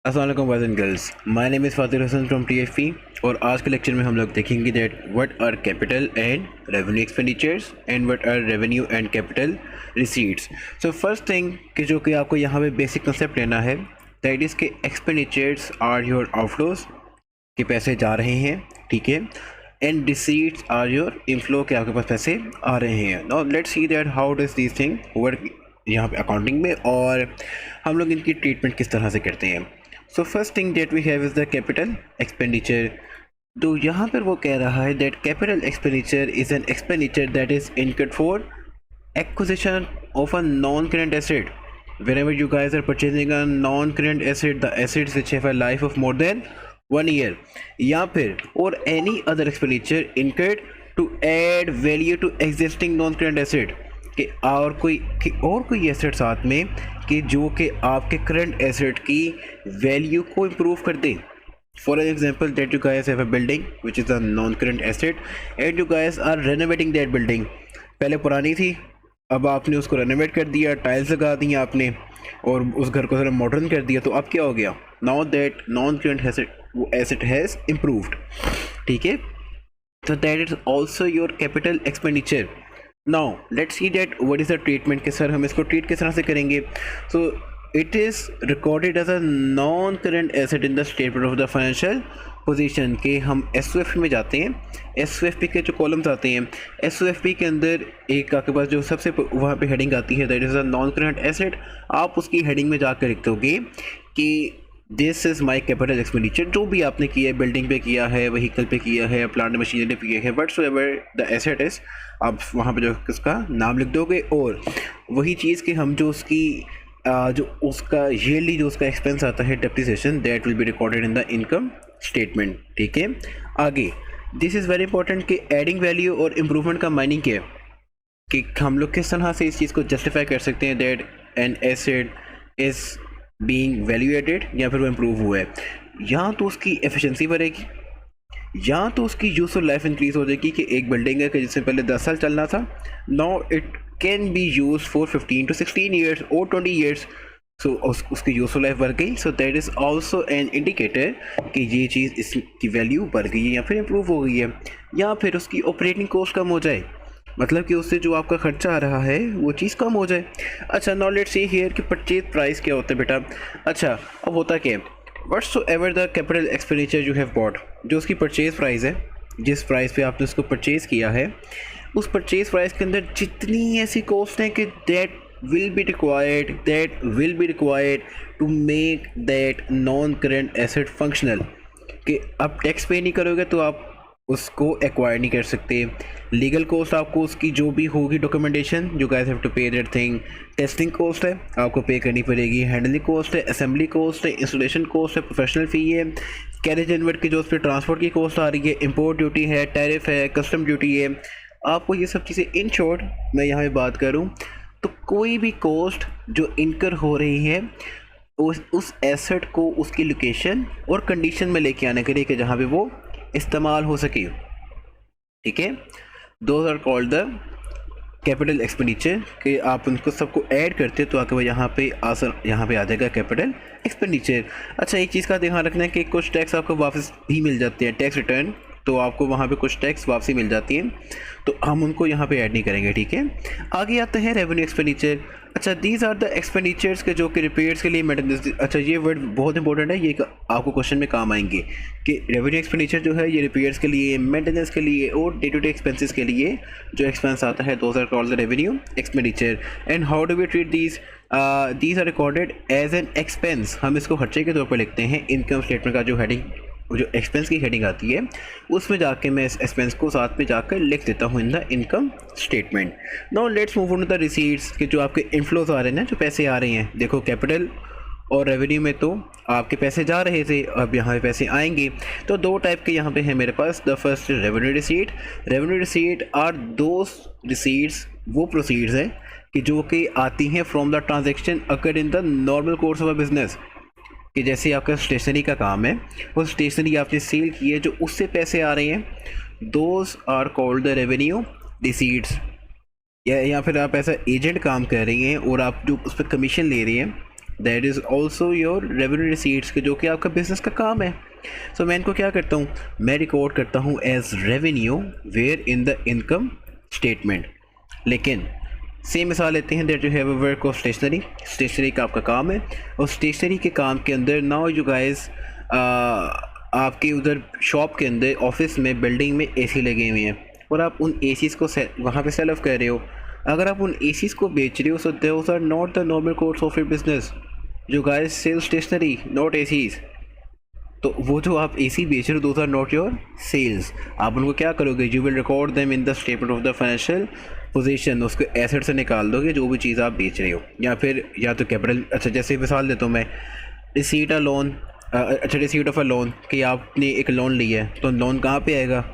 अस्सलाम वालेकुम boys and girls, my name is Fatir Hasan from TFP. और आज के लेक्चर में हम लोग देखेंगे that what are capital and revenue expenditures and what are revenue and capital receipts. So first thing कि जो कि आपको यहाँ पे बेसिक कंसेप्ट लेना है दैट इज़ के एक्सपेंडिचर्स आर योर आउटफ्लोज, के पैसे जा रहे हैं, ठीक है, and receipts are your inflow, के आपके पास पैसे आ रहे हैं। Now let's see that how does this thing work यहाँ पे अकाउंटिंग में, और हम लोग इनकी ट्रीटमेंट किस तरह से करते हैं। So first thing that we have is the capital expenditure. तो यहाँ पर वो कह रहा है that capital expenditure is an expenditure that is incurred for acquisition of a non-current asset. Whenever you guys are purchasing a non-current asset, the assets which have a life of more than 1 year, या फिर or any other expenditure incurred to add value to existing non-current asset, कि और कोई asset साथ में कि जो कि आपके करंट एसेट की वैल्यू को इम्प्रूव कर दे। For example that you guys have a building which is a non current asset and you guys are renovating that building. पहले पुरानी थी, अब आपने उसको रेनोवेट कर दिया, टाइल्स लगा दी आपने और उस घर को थोड़ा मॉडर्न कर दिया, तो अब क्या हो गया, now that non current asset वो एसेट हैज़ इम्प्रूव्ड, ठीक है। तो that is also your capital expenditure. Now let's see that what is the treatment, के सर हम इसको ट्रीट किस तरह से करेंगे। So it is recorded as a non current asset in the statement of the financial position, के हम S में जाते हैं, एस के जो कॉलम्स आते हैं, एस के अंदर एक आपके पास जो सबसे वहाँ पे हेडिंग आती है that is a non current asset. आप उसकी हेडिंग में जाकर लिख दोगे कि this is my capital expenditure, जो भी आपने किया है, बिल्डिंग पे किया है, व्हीकल पे किया है, प्लांट मशीनरी पे किया है, what so ever the asset is, आप वहाँ पे जो उसका नाम लिख दोगे। और वही चीज़ कि हम जो उसकी जो उसका ईयरली जो उसका एक्सपेंस आता है depreciation, that will B recorded in the income statement, ठीक है। आगे दिस इज़ वेरी इंपॉर्टेंट कि एडिंग वैल्यू और इम्प्रूवमेंट का माइनिंग क्या है, कि हम लोग किस तरह से इस चीज़ को जस्टिफाई कर सकते हैं that an asset is being value added, या फिर वो इम्प्रूव हुआ है, या तो उसकी एफिशिएंसी बढ़ेगी, या तो उसकी यूजफुल लाइफ इंक्रीज हो जाएगी। कि एक बिल्डिंग है कि जिससे पहले 10 साल चलना था, now it can be use for 15 to 16 years और 20 ईयर्स, सो उसकी यूजफुल लाइफ बढ़ गई। So that is also an indicator कि ये चीज़ इसकी वैल्यू बढ़ गई है या फिर इम्प्रूव हो गई है, या फिर उसकी ऑपरेटिंग कॉस्ट कम हो जाए, मतलब कि उससे जो आपका खर्चा आ रहा है वो चीज़ कम हो जाए। अच्छा, नाउ लेट्स सी हियर कि परचेज प्राइस क्या होता है बेटा। अच्छा, अब होता क्या है, whatsoever the capital expenditure you have bought, जो उसकी परचेज प्राइस है, जिस प्राइस पे आपने उसको परचेज़ किया है, उस परचेज प्राइस के अंदर जितनी ऐसी कॉस्ट हैं कि that will be required to make that non current asset functional, कि आप टैक्स पे नहीं करोगे तो आप उसको एक्वायर नहीं कर सकते। लीगल कॉस्ट आपको उसकी जो भी होगी documentation, you guys have to pay that thing, testing cost है आपको पे करनी पड़ेगी, हैंडलिंग कॉस्ट है, असेंबली कॉस्ट है, इंस्टॉलेशन कॉस्ट है, प्रोफेशनल फ़ी है, कैरेज इनवर्ट की जो उस पर ट्रांसपोर्ट की कॉस्ट आ रही है, इंपोर्ट ड्यूटी है, टैरिफ है, कस्टम ड्यूटी है, आपको ये सब चीज़ें इन शॉर्ट मैं यहाँ पे बात करूँ तो कोई भी कॉस्ट जो इनकर हो रही है उस एसेट को उसकी लोकेशन और कंडीशन में लेके आने के लिए कि जहाँ पे वो इस्तेमाल हो सके, ठीक है। Those are called the capital expenditure, कि आप उनको सबको ऐड करते तो आके वो यहाँ पे आ जाएगा कैपिटल एक्सपेंडिचर। अच्छा, एक चीज़ का ध्यान रखना है कि कुछ टैक्स आपको वापस भी मिल जाते हैं, टैक्स रिटर्न, तो आपको वहाँ पे कुछ टैक्स वापसी मिल जाती है, तो हम उनको यहाँ पे ऐड नहीं करेंगे, ठीक है। आगे आते हैं रेवेन्यू एक्सपेंडिचर। अच्छा, दीज आर द एक्सपेंडिचर्स के जो कि रिपेयर्स के लिए मेंटेनेंस। अच्छा, ये वर्ड बहुत इंपॉर्टेंट है, ये आपको क्वेश्चन में काम आएंगे कि रेवेन्यू एक्सपेंडिचर जो है ये रिपेयर्स के लिए, मेंटेनेंस के लिए और डे टू डे एक्सपेंसेस के लिए जो एक्सपेंस आता है, those are called the revenue expenditure. And how do we treat these are recorded as an expense, हम इसको खर्चे के तौर पर लिखते हैं। इनकम स्टेटमेंट का जो हेडिंग, जो एक्सपेंस की हेडिंग आती है उसमें जाके मैं इस एक्सपेंस को साथ में जाकर लिख देता हूँ in the income statement. Now let's move on to the receipts, के जो आपके इनफ्लोज आ रहे हैं ना, जो पैसे आ रहे हैं, देखो कैपिटल और रेवेन्यू में तो आपके पैसे जा रहे थे, अब यहाँ पे पैसे आएंगे। तो दो टाइप के यहाँ पे है मेरे पास। The first revenue receipt. Revenue receipt are those receipts, वो प्रोसीड्स हैं कि जो कि आती हैं from the transaction occur in the normal course of a business, कि जैसे आपका स्टेशनरी का काम है, वो स्टेशनरी आपने सेल की है, जो उससे पैसे आ रहे हैं, those are called the revenue receipts, या फिर आप ऐसा एजेंट काम कर रही हैं और आप जो उस पर कमीशन ले रही हैं, that is also your revenue receipts के, जो कि आपका बिजनेस का काम है। सो मैं इनको क्या करता हूँ, मैं रिकॉर्ड करता हूँ as revenue where in the income statement. लेकिन सेम मिसाल लेते हैं, that you have a work of stationery, stationery का आपका काम है, और स्टेशनरी के काम के अंदर नाउ यू गाइस आपके उधर शॉप के अंदर ऑफिस में बिल्डिंग में एसी लगे हुए हैं और आप उन एसीज़ को वहाँ पे सेल ऑफ कर रहे हो। अगर आप उन एसीज़ को बेच रहे हो, so those are not the normal course of your business, जो guys sell stationery not ACs. तो वो जो आप एसी बेच रहे हो, those are not your sales. आप उनको क्या करोगे, you will record them in the statement of the financial position, उसको एसेट से निकाल दोगे जो भी चीज़ आप बेच रहे हो, या फिर या तो कैपिटल। अच्छा, जैसे मिसाल देता हूँ मैं, रिसीट अ लोन, अच्छा रिसीट ऑफ अ लोन, कि आपने एक लोन लिया है, तो लोन कहाँ पे आएगा,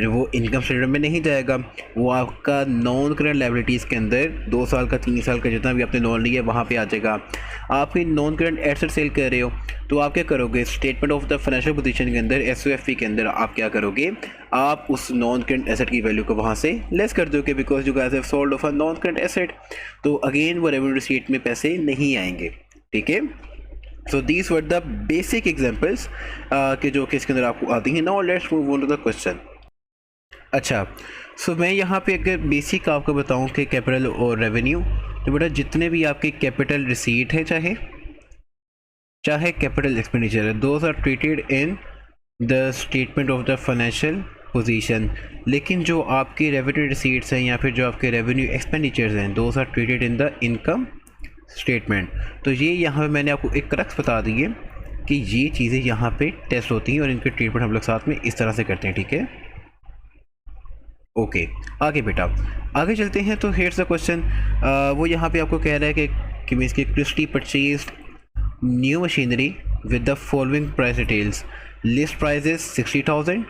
वो इनकम स्टेटमेंट में नहीं जाएगा, वो आपका नॉन करेंट लायबिलिटीज़ के अंदर 2 साल का 3 साल का जितना भी आपने लोन लिया है वहाँ पे आ जाएगा। आप नॉन करेंट एसेट सेल कर रहे हो, तो आप क्या करोगे, statement of the financial position के अंदर एसओएफपी के अंदर आप क्या करोगे, आप उस नॉन करेंट एसेट की वैल्यू को वहाँ से लेस कर दोगे, because you guys have sold off a non current asset. तो अगेन वो रेवेन्यू रिसीट में पैसे नहीं आएंगे। ठीक है, so these were the basic examples के जो कि इसके अंदर आपको आती हैं। Now let's move on to the question. अच्छा, सो मैं यहाँ पे अगर बेसिक आपको बताऊँ कि कैपिटल और रेवेन्यू, तो बेटा जितने भी आपके कैपिटल रिसीट है चाहे कैपिटल एक्सपेंडिचर है, those are treated in the statement of the financial position. लेकिन जो आपके रेवेन्यू रिसीट्स हैं या फिर जो आपके रेवेन्यू एक्सपेंडिचर्स हैं, those are treated in the income statement. तो ये यहाँ पे मैंने आपको एक क्रक्स बता दी है कि ये चीज़ें यहाँ पे टेस्ट होती हैं और इनके ट्रीटमेंट हम लोग साथ में इस तरह से करते हैं। ठीक है, ओके आगे बेटा, आगे चलते हैं। तो हेयर्स द क्वेश्चन, वो यहाँ पे आपको कह रहा है कि मीन्स की Christie purchase new machinery with the following price details. List price is 60,000,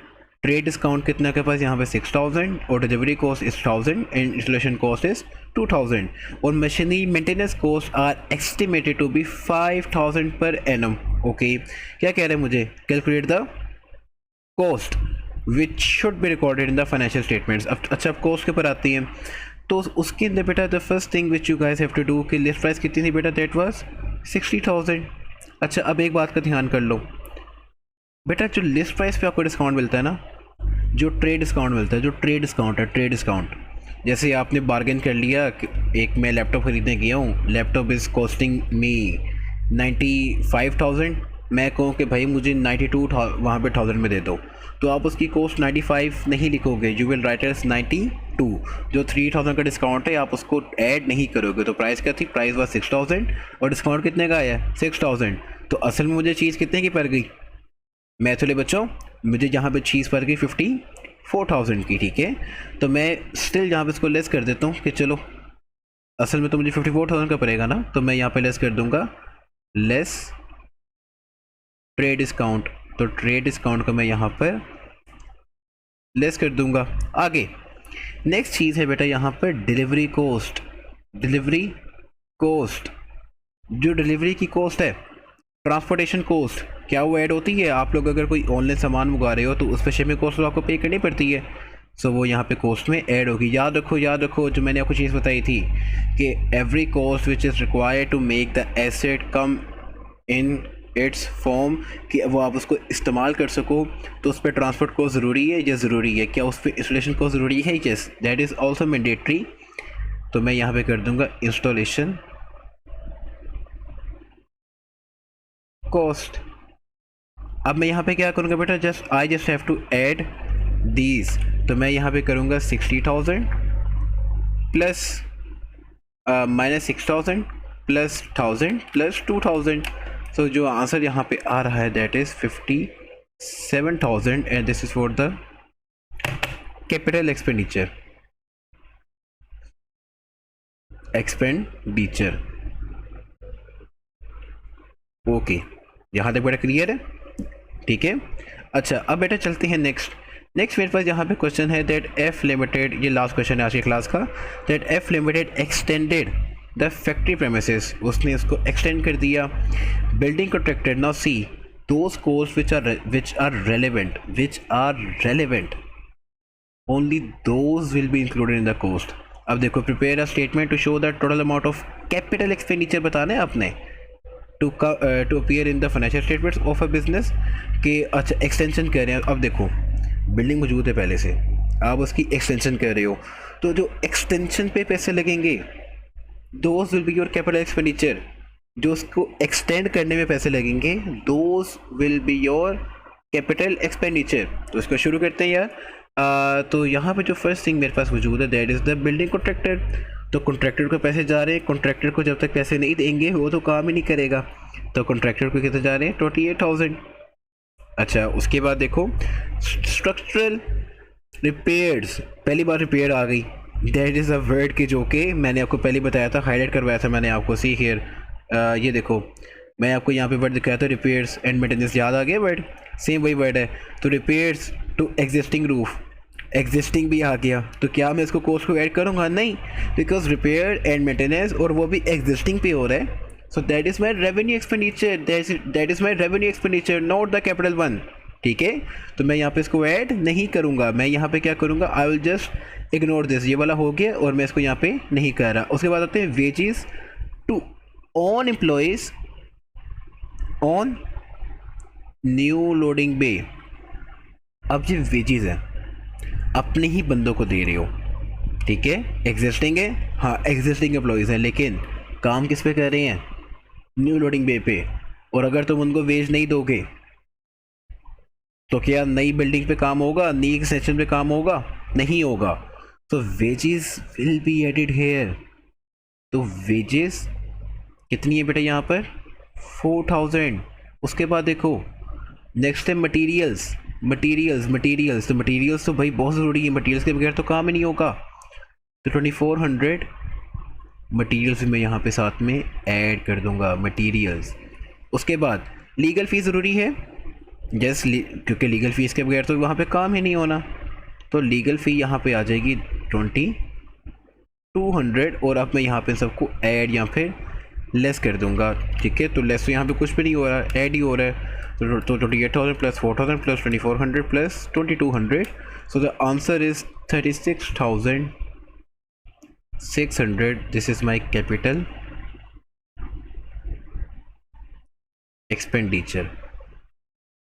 trade discount कितना के पास यहाँ पे 6,000, और delivery cost is 1,000 and installation cost is 2,000, और machinery maintenance cost are estimated to be 5,000 per annum. Okay, क्या कह रहे हैं मुझे, calculate the cost which should be recorded in the financial statements. अब अच्छा, अब कॉस्ट के ऊपर आती हैं, तो उसके अंदर बेटा the first thing which you guys have to do कि लिस्ट प्राइस कितनी थी बेटा, दैट वाज 60,000। अच्छा, अब एक बात का ध्यान कर लो बेटा, जो लिस्ट प्राइस पे आपको डिस्काउंट मिलता है ना, जो ट्रेड डिस्काउंट मिलता है, जो ट्रेड डिस्काउंट है, ट्रेड डिस्काउंट, जैसे आपने बार्गेन कर लिया कि एक मैं लैपटॉप खरीदने गया हूँ, लैपटॉप इज़ कॉस्टिंग मी 95,000, मैं कहूँ कि भाई मुझे 92 वहाँ पे 1000 में दे दो, तो आप उसकी कॉस्ट 95 नहीं लिखोगे, यू विल राइट एज 92। जो 3000 का डिस्काउंट है आप उसको ऐड नहीं करोगे। तो प्राइस क्या थी, प्राइस वाज 6000 और डिस्काउंट कितने का आया, 6000। तो असल में मुझे चीज़ कितने की पड़ गई, मैथुले बच्चों, मुझे यहाँ पे चीज़ पड़ गई 54,000 की। ठीक है, तो मैं स्टिल यहाँ पे इसको लेस कर देता हूँ कि चलो असल में तो मुझे 54,000 का पड़ेगा ना, तो मैं यहाँ पे लेस कर दूंगा, लेस ट्रेड डिस्काउंट। तो ट्रेड डिस्काउंट को मैं यहाँ पर लेस कर दूंगा। आगे नेक्स्ट चीज़ है बेटा यहाँ पर डिलीवरी कॉस्ट। डिलीवरी कॉस्ट, जो डिलीवरी की कॉस्ट है, ट्रांसपोर्टेशन कॉस्ट, क्या वो ऐड होती है? आप लोग अगर कोई ऑनलाइन सामान मंगा रहे हो तो उस पर शिपिंग कॉस्ट तो आपको पे करनी पड़ती है, सो वो यहाँ पे कॉस्ट में ऐड होगी। याद रखो जो मैंने आपको चीज़ बताई थी कि every cost which is required to make the asset come in its form, कि वो आप उसको इस्तेमाल कर सको, तो उस पर ट्रांसपोर्ट कॉस्ट ज़रूरी है या ज़रूरी है, क्या उस पर इंस्टॉलेशन कॉस्ट ज़रूरी है? Yes, that is also mandatory. तो मैं यहाँ पे कर दूँगा इंस्टॉलेशन कॉस्ट। अब मैं यहाँ पे क्या करूँगा बेटा, I just have to add these. तो मैं यहाँ पे करूँगा 60,000 plus minus 6,000 plus 1,000 plus 2,000। So जो आंसर यहाँ पे आ रहा है that is 57,000 and this is for the capital expenditure. Okay, यहाँ तक बेटा क्लियर है? ठीक है। अच्छा, अब बेटा चलते हैं नेक्स्ट मेरे पास यहाँ पे क्वेश्चन है दैट एफ लिमिटेड, ये लास्ट क्वेश्चन है आज की क्लास का, that F limited extended the factory premises, उसने उसको एक्सटेंड कर दिया। Building contractor, now see those costs which are relevant only those will be included in the cost. अब देखो, prepare a statement to show the total amount of capital expenditure बताना है आपने to appear in the financial statements of a business के। अच्छा, extension कर रहे हैं। अब देखो, बिल्डिंग मौजूद है पहले से, आप उसकी एक्सटेंशन कर रहे हो, तो जो एक्सटेंशन पे पैसे लगेंगे those will be your capital expenditure. जो उसको एक्सटेंड करने में पैसे लगेंगे those will be your capital expenditure. तो इसको शुरू करते हैं यार। तो यहाँ पे जो फर्स्ट थिंग मेरे पास मौजूद है that is the building contractor. तो कॉन्ट्रैक्टर को पैसे जा रहे हैं, कॉन्ट्रैक्टर को जब तक पैसे नहीं देंगे वो तो काम ही नहीं करेगा। तो कॉन्ट्रैक्टर को कितने जा रहे हैं? 28,000। अच्छा, उसके बाद देखो स्ट्रक्चरल रिपेयर्स, पहली बार रिपेयर आ गई। दैट इज़ अ वर्ड की जो कि मैंने आपको पहले बताया था, हाईलाइट करवाया था मैंने आपको। सी हियर, ये देखो मैं आपको यहाँ पे वर्ड दिखाया था, रिपेयर्स एंड मेंटेनेंस। याद आ गया वर्ड? सेम वही वर्ड है। तो repairs to existing roof, existing भी आ गया। तो क्या मैं इसको कोर्स को ऐड करूँगा? नहीं, बिकॉज रिपेयर एंड मेंटेनेंस और वो भी एग्जिस्टिंग पे हो रहा है। So that is my revenue expenditure, that is my revenue expenditure, not the capital one. ठीक है, तो मैं यहाँ पे इसको ऐड नहीं करूँगा। मैं यहाँ पे क्या करूँगा? I will just ignore this, ये वाला हो गया और मैं इसको यहाँ पे नहीं कर रहा। उसके बाद आते हैं wages to on employees on new loading bay. अब ये वेजेस है, अपने ही बंदों को दे रहे हो, ठीक है, एग्जिस्टिंग है, हाँ एग्जिस्टिंग एम्प्लॉयज़ हैं, लेकिन काम किस पे कर रहे हैं? न्यू लोडिंग बे पे। और अगर तुम उनको वेज नहीं दोगे तो क्या नई बिल्डिंग पे काम होगा, नई एक्सटेंशन पे काम होगा? नहीं होगा। तो wages will be added here. तो वेजेस कितनी है बेटा यहाँ पर? 4,000। उसके बाद देखो नेक्स्ट है मटीरियल्स, मटीरियल्स तो भाई बहुत ज़रूरी है, मटीरियल्स के बगैर तो काम ही नहीं होगा। तो 2400 मटीरियल्स मैं यहाँ पे साथ में ऐड कर दूँगा, मटीरियल्स। उसके बाद लीगल फ़ीस ज़रूरी है, जस्ट क्योंकि लीगल फ़ीस के बगैर तो वहाँ पे काम ही नहीं होना। तो लीगल फ़ी यहाँ पे आ जाएगी 2200। और अब मैं यहाँ पे सबको ऐड या फिर लेस कर दूँगा, ठीक है। तो लेस तो यहाँ पे कुछ भी नहीं हो रहा, ऐड ही हो रहा है। तो 28,000 plus 4,000 plus 2400 plus 2200। So the answer is 36,600। This is my capital expenditure.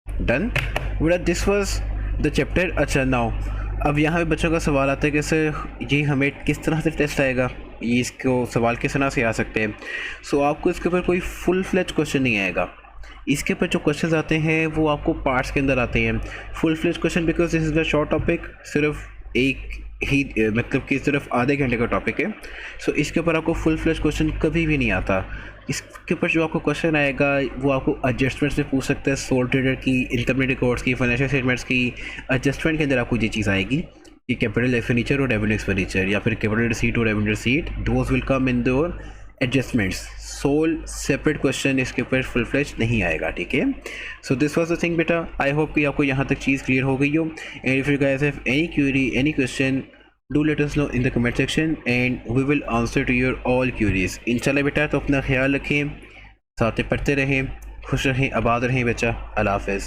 Done बेटा, दिस वॉज द चैप्टर। अच्छा, नाउ अब यहाँ पे बच्चों का सवाल आता है कि सर ये हमें किस तरह से टेस्ट आएगा, ये इसको सवाल किस तरह से आ सकते हैं। सो आपको इसके ऊपर कोई फुल फ्लेज क्वेश्चन नहीं आएगा। इसके ऊपर जो क्वेश्चन आते हैं वो आपको पार्ट्स के अंदर आते हैं। Full fledged question because this is the short topic, सिर्फ एक ही मतलब कि सिर्फ आधे घंटे का टॉपिक है। सो इसके ऊपर आपको फुल फ्लेज क्वेश्चन कभी भी नहीं आता। इसके ऊपर जो आपको क्वेश्चन आएगा वो आपको एडजस्टमेंट से पूछ सकता है, सोल ट्रेडर की, इनकम रिकॉर्ड्स की, फाइनेंशियल स्टेटमेंट्स की। एडजस्टमेंट के अंदर आपको ये चीज़ आएगी कि कैपिटल एक्सपेंडिचर और रेवेन्यू एक्सपेंडिचर या फिर कैपिटल रिसीट और revenue receipt, those will come in your adjustments. Sole separate question इसके ऊपर फुल फ्लेज नहीं आएगा, ठीक है। So this was the thing बेटा। आई होप कि आपको यहाँ तक चीज़ क्लियर हो गई हो। And if you guys have any query, any question, do let us know in the comment section and we will answer to your all queries। इंशाल्लाह बेटा, तो अपना ख्याल रखें, साथ में पढ़ते रहें, खुश रहें, आबाद रहें बेटा। अल्लाह हाफ़िज़।